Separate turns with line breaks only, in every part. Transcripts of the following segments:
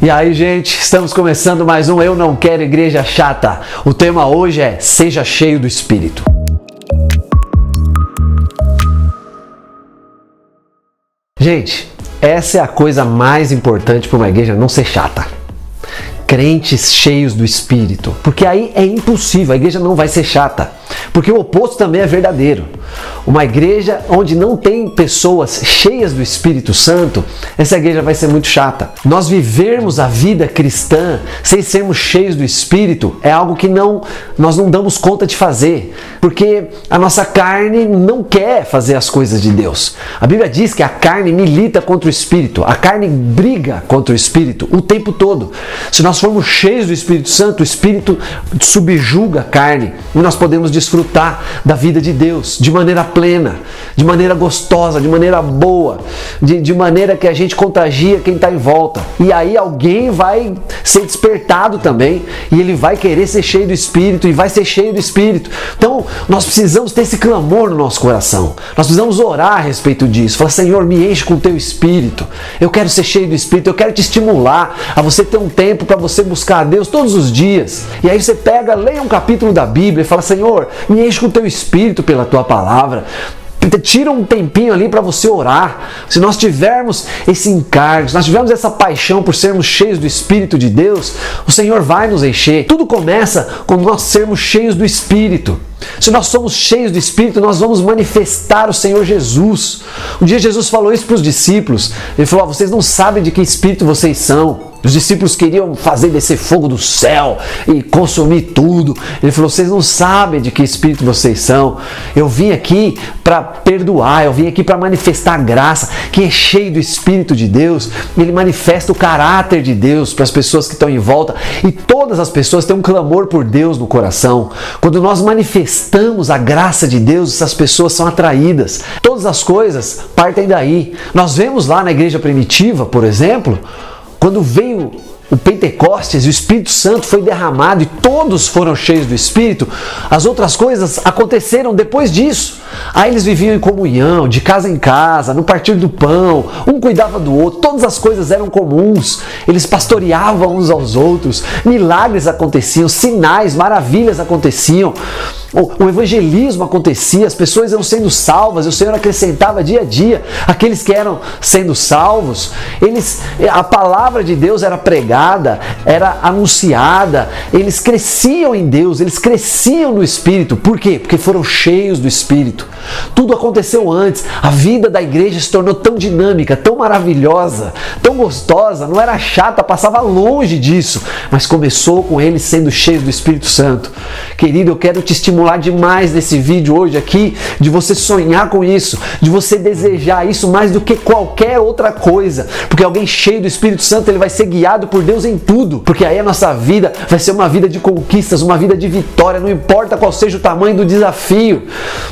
E aí, gente, estamos começando mais um Eu Não Quero Igreja Chata. O tema hoje é Seja Cheio do Espírito. Gente, essa é a coisa mais importante para uma igreja não ser chata. Crentes cheios do Espírito. Porque aí é impossível, a igreja não vai ser chata. Porque o oposto também é verdadeiro. Uma igreja onde não tem pessoas cheias do Espírito Santo, essa igreja vai ser muito chata. Nós vivermos a vida cristã sem sermos cheios do Espírito é algo que nós não damos conta de fazer. Porque a nossa carne não quer fazer as coisas de Deus. A Bíblia diz que a carne milita contra o Espírito. A carne briga contra o Espírito o tempo todo. Se nós formos cheios do Espírito Santo, o Espírito subjuga a carne e nós podemos desfrutar da vida de Deus de maneira plena, de maneira gostosa, de maneira boa, de maneira que a gente contagia quem está em volta. E aí alguém vai ser despertado também e ele vai querer ser cheio do Espírito e vai ser cheio do Espírito. Então nós precisamos ter esse clamor no nosso coração. Nós precisamos orar a respeito disso. Falar: Senhor, me enche com o teu Espírito. Eu quero ser cheio do Espírito. Eu quero te estimular a você ter um tempo para você buscar a Deus todos os dias. E aí você pega, leia um capítulo da Bíblia e fala: Senhor, me enche com o teu Espírito pela tua palavra. Tira um tempinho ali para você orar. Se nós tivermos esse encargo, se nós tivermos essa paixão por sermos cheios do Espírito de Deus, o Senhor vai nos encher. Tudo começa com nós sermos cheios do Espírito. Se nós somos cheios do Espírito, nós vamos manifestar o Senhor Jesus. Um dia Jesus falou isso para os discípulos. Ele falou: vocês não sabem de que espírito vocês são. Os discípulos queriam fazer descer fogo do céu e consumir tudo. Ele falou: vocês não sabem de que espírito vocês são. Eu vim aqui para perdoar, eu vim aqui para manifestar a graça. Quem é cheio do Espírito de Deus, ele manifesta o caráter de Deus para as pessoas que estão em volta. E todas as pessoas têm um clamor por Deus no coração. Quando nós manifestamos a graça de Deus, essas pessoas são atraídas. Todas as coisas partem daí. Nós vemos lá na igreja primitiva, por exemplo, quando veio o Pentecostes e o Espírito Santo foi derramado e todos foram cheios do Espírito, as outras coisas aconteceram depois disso. Aí eles viviam em comunhão, de casa em casa, no partir do pão, um cuidava do outro, todas as coisas eram comuns, eles pastoreavam uns aos outros, milagres aconteciam, sinais, maravilhas aconteciam, o evangelismo acontecia, as pessoas iam sendo salvas, e o Senhor acrescentava dia a dia aqueles que eram sendo salvos. A palavra de Deus era pregada, era anunciada, eles cresciam em Deus, eles cresciam no Espírito. Por quê? Porque foram cheios do Espírito. Tudo aconteceu antes. A vida da igreja se tornou tão dinâmica, tão maravilhosa, tão gostosa, não era chata, passava longe disso, mas começou com eles sendo cheios do Espírito Santo. Querido, eu quero te estimular demais nesse vídeo hoje aqui, de você sonhar com isso, de você desejar isso mais do que qualquer outra coisa, porque alguém cheio do Espírito Santo, ele vai ser guiado por Deus em tudo, porque aí a nossa vida vai ser uma vida de conquistas, uma vida de vitória, não importa qual seja o tamanho do desafio.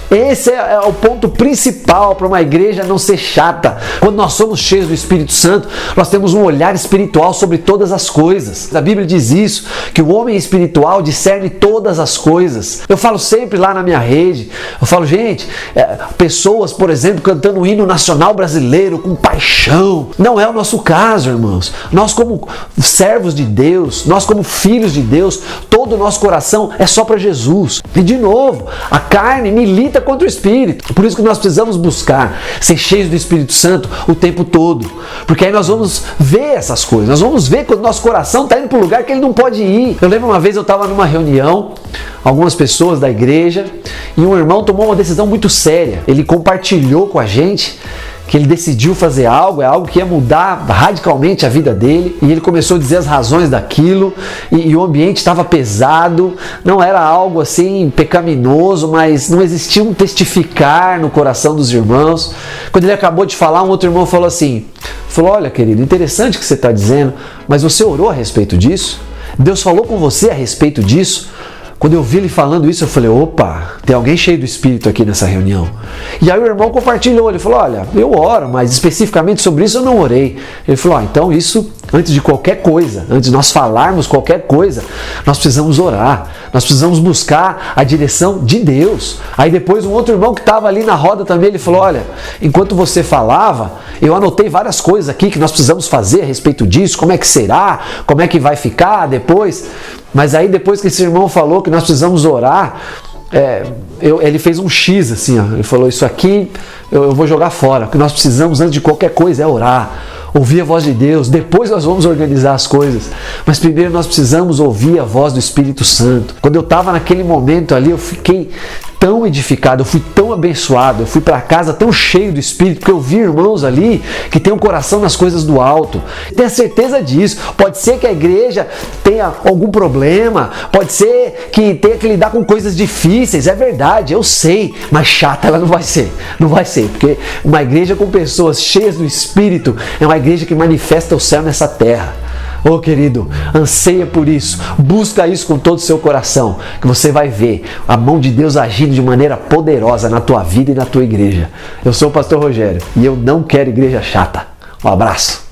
Esse é o ponto principal para uma igreja não ser chata. Quando nós somos cheios do Espírito Santo, nós temos um olhar espiritual sobre todas as coisas. A Bíblia diz isso, que o homem espiritual discerne todas as coisas. Eu falo sempre lá na minha rede, eu falo: gente, pessoas, por exemplo, cantando o hino nacional brasileiro com paixão. Não é o nosso caso, irmãos. Nós, como servos de Deus, nós como filhos de Deus, todo o nosso coração é só para Jesus. E de novo, a carne milita contra o Espírito. Por isso que nós precisamos buscar ser cheios do Espírito Santo o tempo todo. Porque aí nós vamos ver essas coisas. Nós vamos ver quando nosso coração está indo para um lugar que ele não pode ir. Eu lembro uma vez eu estava numa reunião, algumas pessoas da igreja, e um irmão tomou uma decisão muito séria. Ele compartilhou com a gente que ele decidiu fazer algo, é algo que ia mudar radicalmente a vida dele, e ele começou a dizer as razões daquilo, e o ambiente estava pesado, não era algo assim pecaminoso, mas não existia um testificar no coração dos irmãos. Quando ele acabou de falar, um outro irmão falou assim, olha, querido, interessante o que você está dizendo, mas você orou a respeito disso? Deus falou com você a respeito disso? Quando eu vi ele falando isso, eu falei: opa, tem alguém cheio do Espírito aqui nessa reunião. E aí o irmão compartilhou, ele falou: olha, eu oro, mas especificamente sobre isso eu não orei. Ele falou: então isso Antes de qualquer coisa, antes de nós falarmos qualquer coisa, nós precisamos orar, nós precisamos buscar a direção de Deus. Aí depois um outro irmão que estava ali na roda também, ele falou, olha, enquanto você falava, eu anotei várias coisas aqui que nós precisamos fazer a respeito disso, como é que será, como é que vai ficar depois. Mas aí depois que esse irmão falou que nós precisamos orar, ele fez um X assim, ó. Ele falou, isso aqui eu vou jogar fora, o que nós precisamos antes de qualquer coisa é orar, ouvir a voz de Deus, depois nós vamos organizar as coisas, mas primeiro nós precisamos ouvir a voz do Espírito Santo. Quando eu estava naquele momento ali, eu fiquei tão edificado, eu fui tão abençoado, eu fui para casa tão cheio do Espírito, porque eu vi irmãos ali que têm um coração nas coisas do alto. Tenha certeza disso. Pode ser que a igreja tenha algum problema, pode ser que tenha que lidar com coisas difíceis, é verdade, eu sei, mas chata ela não vai ser, porque uma igreja com pessoas cheias do Espírito é uma igreja que manifesta o céu nessa terra. Ô querido, anseia por isso, busca isso com todo o seu coração, que você vai ver a mão de Deus agindo de maneira poderosa na tua vida e na tua igreja. Eu sou o pastor Rogério e eu não quero igreja chata. Um abraço.